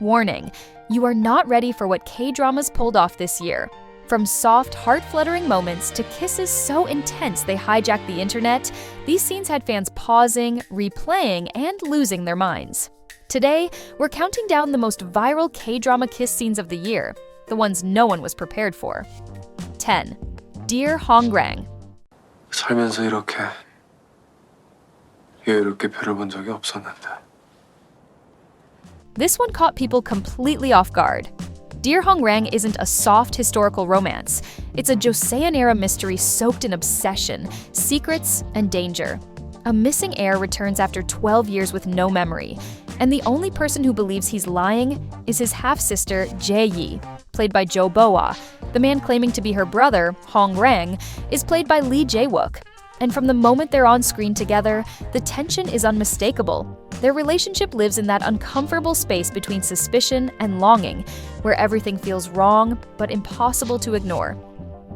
Warning, you are not ready for what K-dramas pulled off this year. From soft, heart-fluttering moments to kisses so intense they hijacked the internet, these scenes had fans pausing, replaying, and losing their minds. Today, we're counting down the most viral K-drama kiss scenes of the year, the ones no one was prepared for. 10. Dear Hongrang. 살면서 이렇게 여유롭게 별을 본 적이 없었는데. This one caught people completely off guard. Dear Hongrang isn't a soft historical romance. It's a Joseon-era mystery soaked in obsession, secrets, and danger. A missing heir returns after 12 years with no memory, and the only person who believes he's lying is his half-sister, Jae-yi, played by Jo Boa. The man claiming to be her brother, Hongrang, is played by Lee Jae-wook. And from the moment they're on screen together, the tension is unmistakable. Their relationship lives in that uncomfortable space between suspicion and longing, where everything feels wrong but impossible to ignore.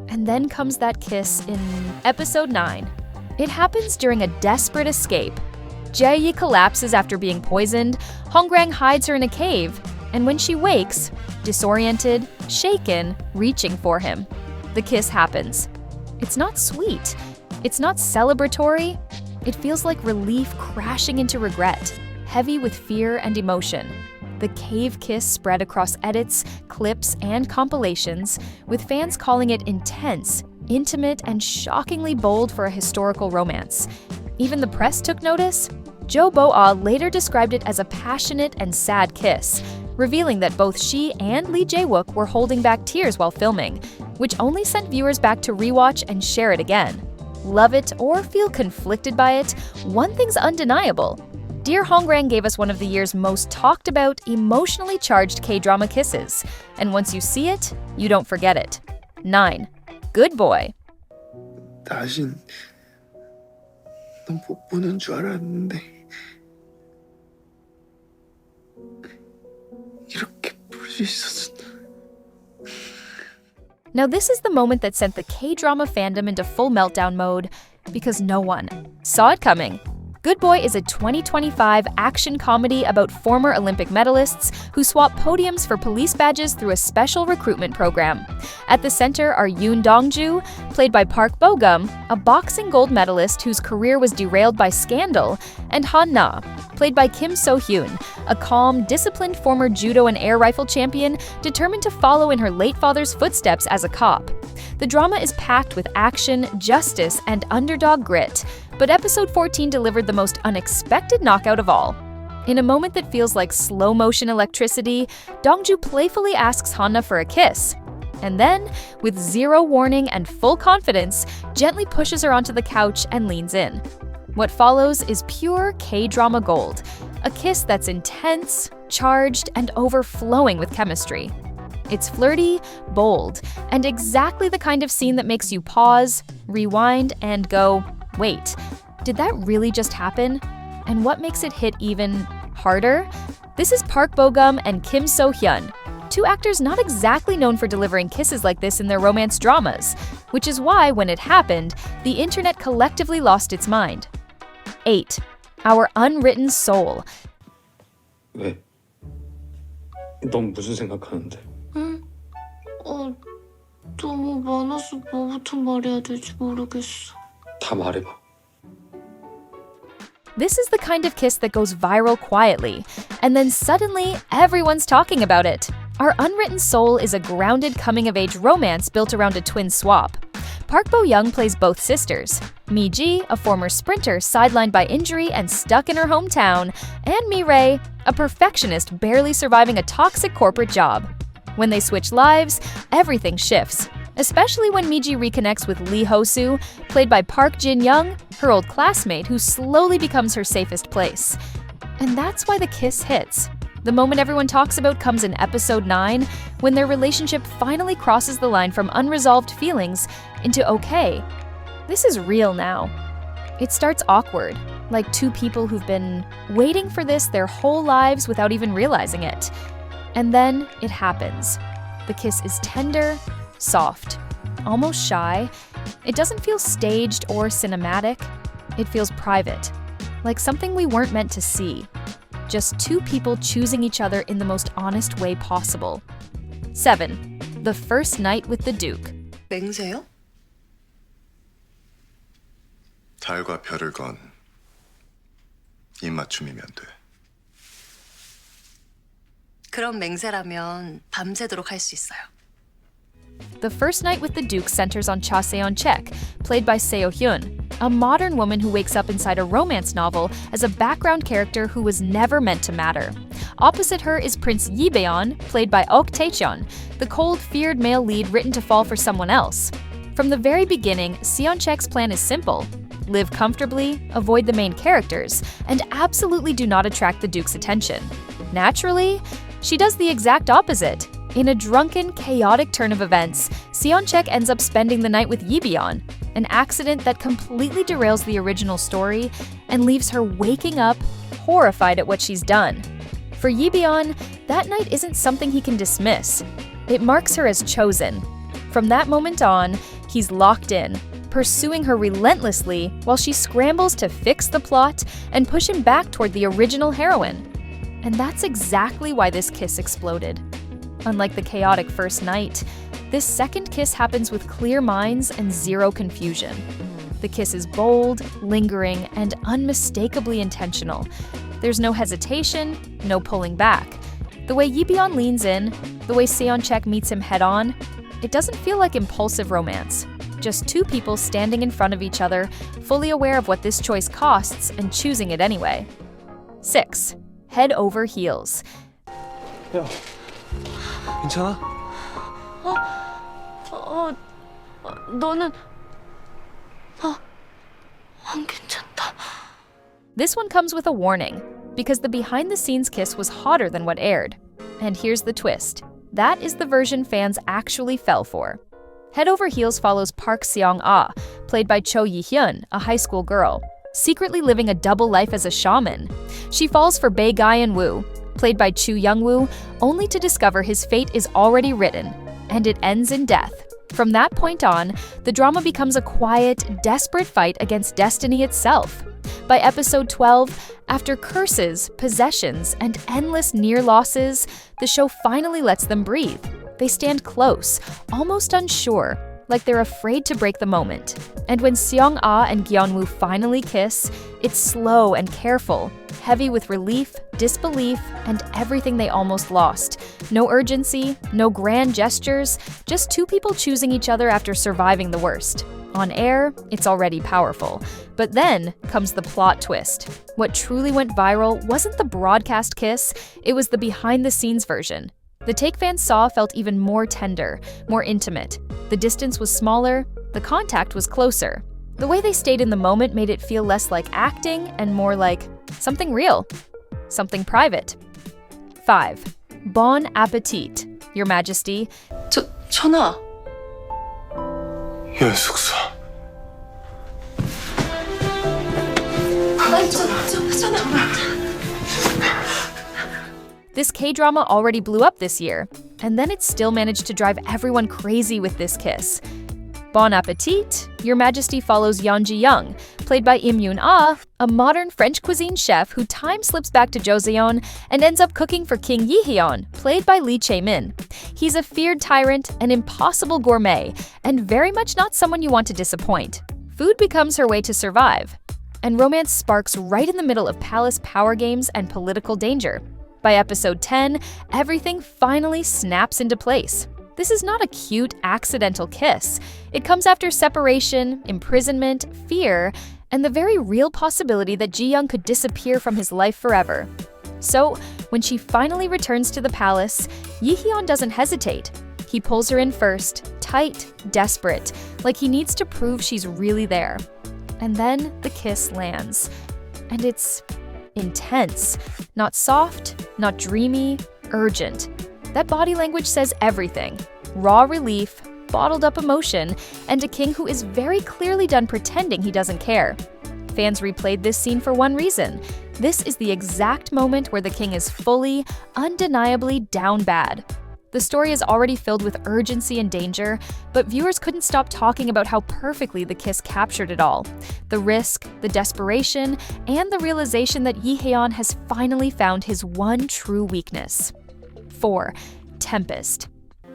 And then comes that kiss in episode 9. It happens during a desperate escape. Jae-yi collapses after being poisoned, Hongrang hides her in a cave, and when she wakes, disoriented, shaken, reaching for him, the kiss happens. It's not sweet. It's not celebratory. It feels like relief crashing into regret, heavy with fear and emotion. The cave kiss spread across edits, clips, and compilations, with fans calling it intense, intimate, and shockingly bold for a historical romance. Even the press took notice. Jo Boa later described it as a passionate and sad kiss, revealing that both she and Lee Jae-wook were holding back tears while filming, which only sent viewers back to rewatch and share it again. Love it or feel conflicted by it, one thing's undeniable. Dear Hongrang gave us one of the year's most talked about, emotionally charged K-drama kisses. And once you see it, you don't forget it. 9. Good Boy. 다신 넌 못 보는 줄 알았는데 이렇게 볼 수 있었어. Now this is the moment that sent the K-drama fandom into full meltdown mode because no one saw it coming. Good Boy is a 2025 action comedy about former Olympic medalists who swap podiums for police badges through a special recruitment program. At the center are Yoon Dong-ju, played by Park Bo-gum, a boxing gold medalist whose career was derailed by scandal, and Han Na, played by Kim So-hyun, a calm, disciplined former judo and air rifle champion determined to follow in her late father's footsteps as a cop. The drama is packed with action, justice, and underdog grit, but episode 14 delivered the most unexpected knockout of all. In a moment that feels like slow-motion electricity, Dong-ju playfully asks Han-na for a kiss, and then, with zero warning and full confidence, gently pushes her onto the couch and leans in. What follows is pure K-drama gold, a kiss that's intense, charged, and overflowing with chemistry. It's flirty, bold, and exactly the kind of scene that makes you pause, rewind, and go, wait, did that really just happen? And what makes it hit even harder? This is Park Bo-gum and Kim So-hyun, two actors not exactly known for delivering kisses like this in their romance dramas, which is why, when it happened, the internet collectively lost its mind. 8. Our Unwritten Seoul. 왜? 넌 무슨 생각하는데? 응? 너무 많아서 뭐부터 말해야 될지 모르겠어. 다 말해봐. This is the kind of kiss that goes viral quietly, and then suddenly everyone's talking about it. Our Unwritten Seoul is a grounded coming-of-age romance built around a twin swap. Park Bo-young plays both sisters, Mi-ji, a former sprinter sidelined by injury and stuck in her hometown, and Mi-rae, a perfectionist barely surviving a toxic corporate job. When they switch lives, everything shifts, especially when Mi-ji reconnects with Lee Ho-soo, played by Park Jin-young, her old classmate who slowly becomes her safest place. And that's why the kiss hits. The moment everyone talks about comes in episode 9, when their relationship finally crosses the line from unresolved feelings into okay. This is real now. It starts awkward, like two people who've been waiting for this their whole lives without even realizing it. And then it happens. The kiss is tender, soft, almost shy. It doesn't feel staged or cinematic. It feels private, like something we weren't meant to see. Just two people choosing each other in the most honest way possible. 7. The first night with the Duke. 맹세요? 달과 별을 건 입맞춤이면 돼. 그런 맹세라면 밤새도록 할 수 있어요. The first night with the Duke centers on Cha Seon-chek, played by Seo Hyun, a modern woman who wakes up inside a romance novel as a background character who was never meant to matter. Opposite her is Prince Yi Beon, played by Ok Tae-cheon, the cold, feared male lead written to fall for someone else. From the very beginning, Seon-chek's plan is simple. Live comfortably, avoid the main characters, and absolutely do not attract the Duke's attention. Naturally, she does the exact opposite. In a drunken, chaotic turn of events, Seon-chek ends up spending the night with Yi Beon, an accident that completely derails the original story and leaves her waking up, horrified at what she's done. For Yi Beon, that night isn't something he can dismiss. It marks her as chosen. From that moment on, he's locked in, pursuing her relentlessly while she scrambles to fix the plot and push him back toward the original heroine. And that's exactly why this kiss exploded. Unlike the chaotic first night, this second kiss happens with clear minds and zero confusion. The kiss is bold, lingering, and unmistakably intentional. There's no hesitation, no pulling back. The way Yi Beon leans in, the way Seon-chek meets him head-on, it doesn't feel like impulsive romance. Just two people standing in front of each other, fully aware of what this choice costs and choosing it anyway. 6. Head over heels. 야, 괜찮아? 너는 안 괜찮다. This one comes with a warning, because the behind-the-scenes kiss was hotter than what aired. And here's the twist. That is the version fans actually fell for. Head Over Heels follows Park Seong-ah, played by Cho Yi-hyun, a high school girl, secretly living a double life as a shaman. She falls for Bae Gyeon-woo, played by Chu Young-woo, only to discover his fate is already written, and it ends in death. From that point on, the drama becomes a quiet, desperate fight against destiny itself. By episode 12, after curses, possessions, and endless near losses, the show finally lets them breathe. They stand close, almost unsure, like they're afraid to break the moment. And when Seong-ah and Gyeon-woo finally kiss, it's slow and careful, heavy with relief, disbelief, and everything they almost lost. No urgency, no grand gestures, just two people choosing each other after surviving the worst. On air, it's already powerful. But then comes the plot twist. What truly went viral wasn't the broadcast kiss, it was the behind-the-scenes version. The take fans saw felt even more tender, more intimate. The distance was smaller, the contact was closer. The way they stayed in the moment made it feel less like acting and more like something real, something private. 5. Bon Appetit, Your Majesty. 전하. 연숙사. This K-drama already blew up this year, and then it still managed to drive everyone crazy with this kiss. Bon Appetit, Your Majesty follows Yeon Ji-young, played by Im Yoon-ah, a modern French cuisine chef who time slips back to Joseon and ends up cooking for King Yi-hyun, played by Lee Chae-min. He's a feared tyrant, an impossible gourmet, and very much not someone you want to disappoint. Food becomes her way to survive, and romance sparks right in the middle of palace power games and political danger. By episode 10, everything finally snaps into place. This is not a cute, accidental kiss. It comes after separation, imprisonment, fear, and the very real possibility that Ji-young could disappear from his life forever. So, when she finally returns to the palace, Yi-hyun doesn't hesitate. He pulls her in first, tight, desperate, like he needs to prove she's really there. And then the kiss lands. And it's intense. Not soft, not dreamy, urgent. That body language says everything. Raw relief, bottled up emotion, and a king who is very clearly done pretending he doesn't care. Fans replayed this scene for one reason. This is the exact moment where the king is fully, undeniably down bad. The The story is already filled with urgency and danger, but viewers couldn't stop talking about how perfectly the kiss captured it all. The risk, the desperation, and the realization that Lee Hae-yeon has finally found his one true weakness. 4. Tempest.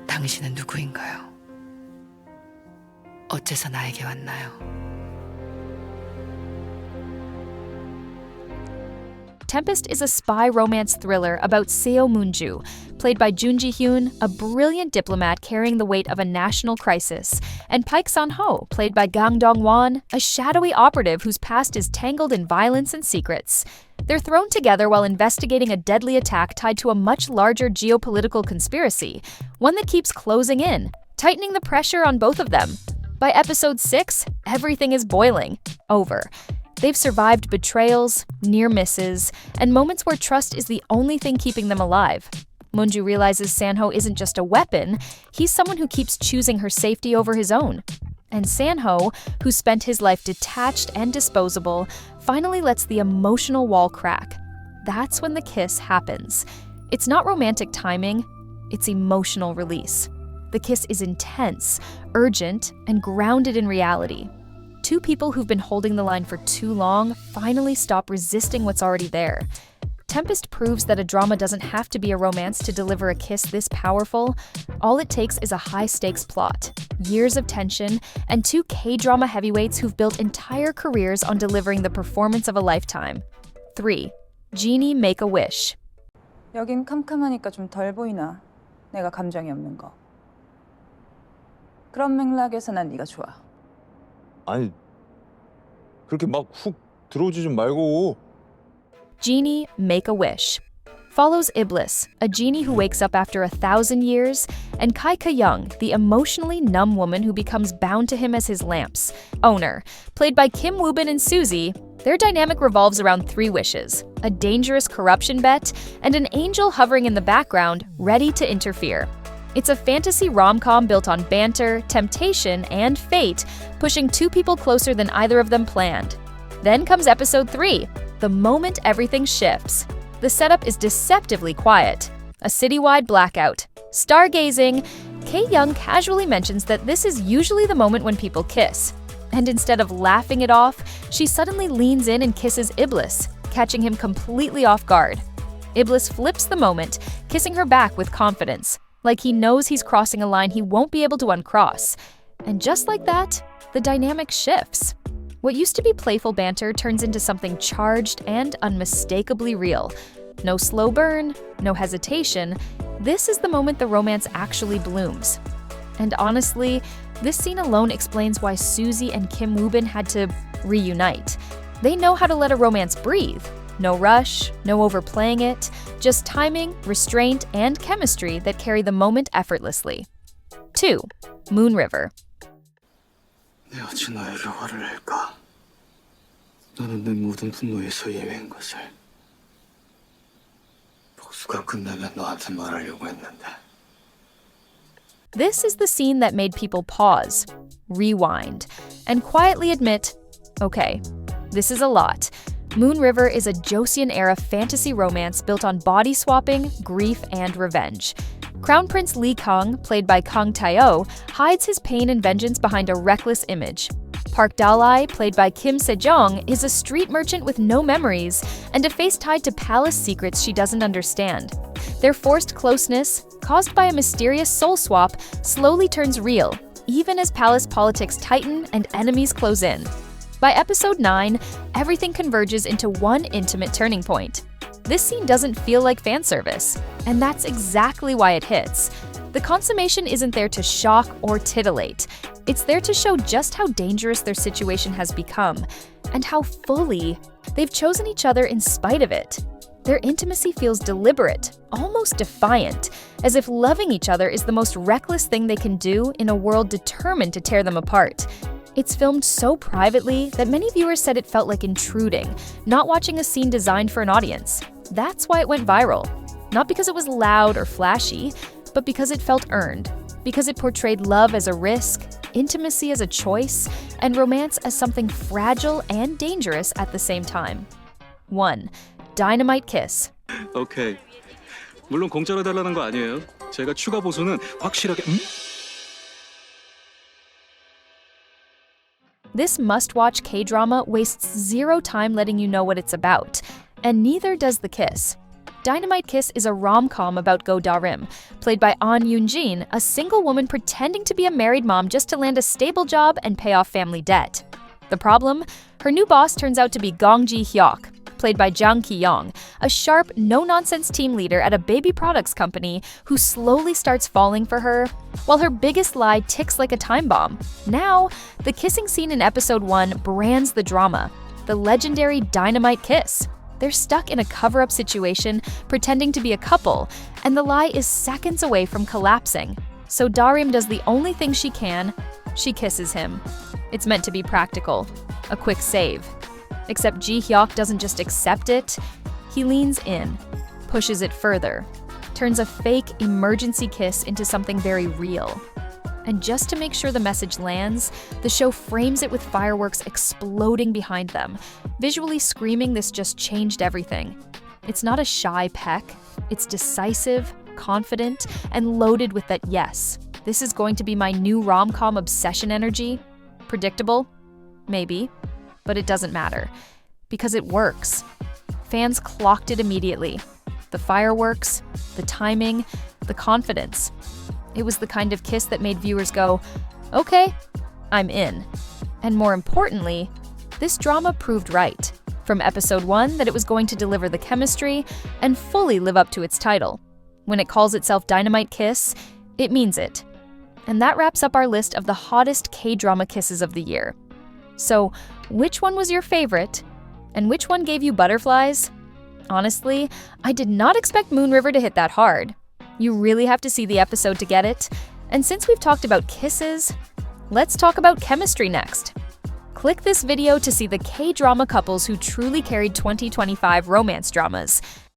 당신은 누구인가요? 어째서 나에게 왔나요? Tempest is a spy romance thriller about Seo Moon-ju, played by Jun Ji-hyun, a brilliant diplomat carrying the weight of a national crisis, and Paik San-ho, played by Gang Dong-won, a shadowy operative whose past is tangled in violence and secrets. They're thrown together while investigating a deadly attack tied to a much larger geopolitical conspiracy, one that keeps closing in, tightening the pressure on both of them. By episode 6, everything is boiling over. They've survived betrayals, near misses, and moments where trust is the only thing keeping them alive. Moon-ju realizes San-ho isn't just a weapon, he's someone who keeps choosing her safety over his own. And San-ho, who spent his life detached and disposable, finally lets the emotional wall crack. That's when the kiss happens. It's not romantic timing, it's emotional release. The kiss is intense, urgent, and grounded in reality. Two people who've been holding the line for too long finally stop resisting what's already there. Tempest proves that a drama doesn't have to be a romance to deliver a kiss this powerful. All it takes is a high-stakes plot, years of tension, and two K-drama heavyweights who've built entire careers on delivering the performance of a lifetime. 3. Genie Make a Wish. 여긴 캄캄하니까 좀 덜 보이나? 내가 감정이 없는 거. 그런 맥락에서 난 네가 좋아. 아니, 그렇게 막 훅 들어오지 좀 말고. Genie Make a Wish follows Iblis, a genie who wakes up after 1,000 years, and Kai Ka-young, the emotionally numb woman who becomes bound to him as his lamp's owner. Played by Kim Woo-bin and Suzy, their dynamic revolves around 3 wishes, a dangerous corruption bet, and an angel hovering in the background, ready to interfere. It's a fantasy rom-com built on banter, temptation, and fate, pushing two people closer than either of them planned. Then comes episode 3, the moment everything shifts. The setup is deceptively quiet. A citywide blackout. Stargazing. K-young casually mentions that this is usually the moment when people kiss. And instead of laughing it off, she suddenly leans in and kisses Iblis, catching him completely off guard. Iblis flips the moment, kissing her back with confidence, like he knows he's crossing a line he won't be able to uncross. And just like that, the dynamic shifts. What used to be playful banter turns into something charged and unmistakably real. No slow burn, no hesitation. This is the moment the romance actually blooms. And honestly, this scene alone explains why Suzy and Kim Woo-bin had to reunite. They know how to let a romance breathe. No rush, no overplaying it, just timing, restraint, and chemistry that carry the moment effortlessly. 2. Moon River. 내가 어찌 너에게 화를 낼까? 너는 내 모든 분노에서 예외인 것을. 복수가 끝나면 너한테 말하려고 했는데. This is the scene that made people pause, rewind, and quietly admit, okay, this is a lot. Moon River is a Joseon-era fantasy romance built on body swapping, grief, and revenge. Crown Prince Lee Kang, played by Kang Tae-oh, hides his pain and vengeance behind a reckless image. Park Dalai, played by Kim Se-jong, is a street merchant with no memories and a face tied to palace secrets she doesn't understand. Their forced closeness, caused by a mysterious soul swap, slowly turns real, even as palace politics tighten and enemies close in. By episode 9, everything converges into one intimate turning point. This scene doesn't feel like fan service, and that's exactly why it hits. The consummation isn't there to shock or titillate. It's there to show just how dangerous their situation has become, and how fully they've chosen each other in spite of it. Their intimacy feels deliberate, almost defiant, as if loving each other is the most reckless thing they can do in a world determined to tear them apart. It's filmed so privately that many viewers said it felt like intruding, not watching a scene designed for an audience. That's why it went viral. Not because it was loud or flashy, but because it felt earned. Because it portrayed love as a risk, intimacy as a choice, and romance as something fragile and dangerous at the same time. 1. Dynamite Kiss. 오케이. 물론 공짜로 달라는 거 아니에요. 제가 추가 보수는 확실하게 This must-watch K-drama wastes zero time letting you know what it's about, and neither does The Kiss. Dynamite Kiss is a rom-com about Go Da-rim, played by An Yoon-jin, a single woman pretending to be a married mom just to land a stable job and pay off family debt. The problem? Her new boss turns out to be Gong Ji-hyuk, played by Jang Ki-young, a sharp, no-nonsense team leader at a baby products company who slowly starts falling for her, while her biggest lie ticks like a time bomb. Now, the kissing scene in episode 1 brands the drama, the legendary Dynamite Kiss. They're stuck in a cover-up situation, pretending to be a couple, and the lie is seconds away from collapsing. So Da-rim does the only thing she can: she kisses him. It's meant to be practical, a quick save. Except Ji-hyuk doesn't just accept it, he leans in, pushes it further, turns a fake emergency kiss into something very real. And just to make sure the message lands, the show frames it with fireworks exploding behind them, visually screaming this just changed everything. It's not a shy peck, it's decisive, confident, and loaded with that yes, this is going to be my new rom-com obsession energy. Predictable? Maybe. But it doesn't matter, because it works. Fans clocked it immediately. The fireworks, the timing, the confidence. It was the kind of kiss that made viewers go, okay, I'm in. And more importantly, this drama proved right. From episode 1 that it was going to deliver the chemistry and fully live up to its title. When it calls itself Dynamite Kiss, it means it. And that wraps up our list of the hottest K-drama kisses of the year. So, which one was your favorite? And which one gave you butterflies? Honestly, I did not expect Moon River to hit that hard. You really have to see the episode to get it. And since we've talked about kisses, let's talk about chemistry next. Click this video to see the K-drama couples who truly carried 2025 romance dramas.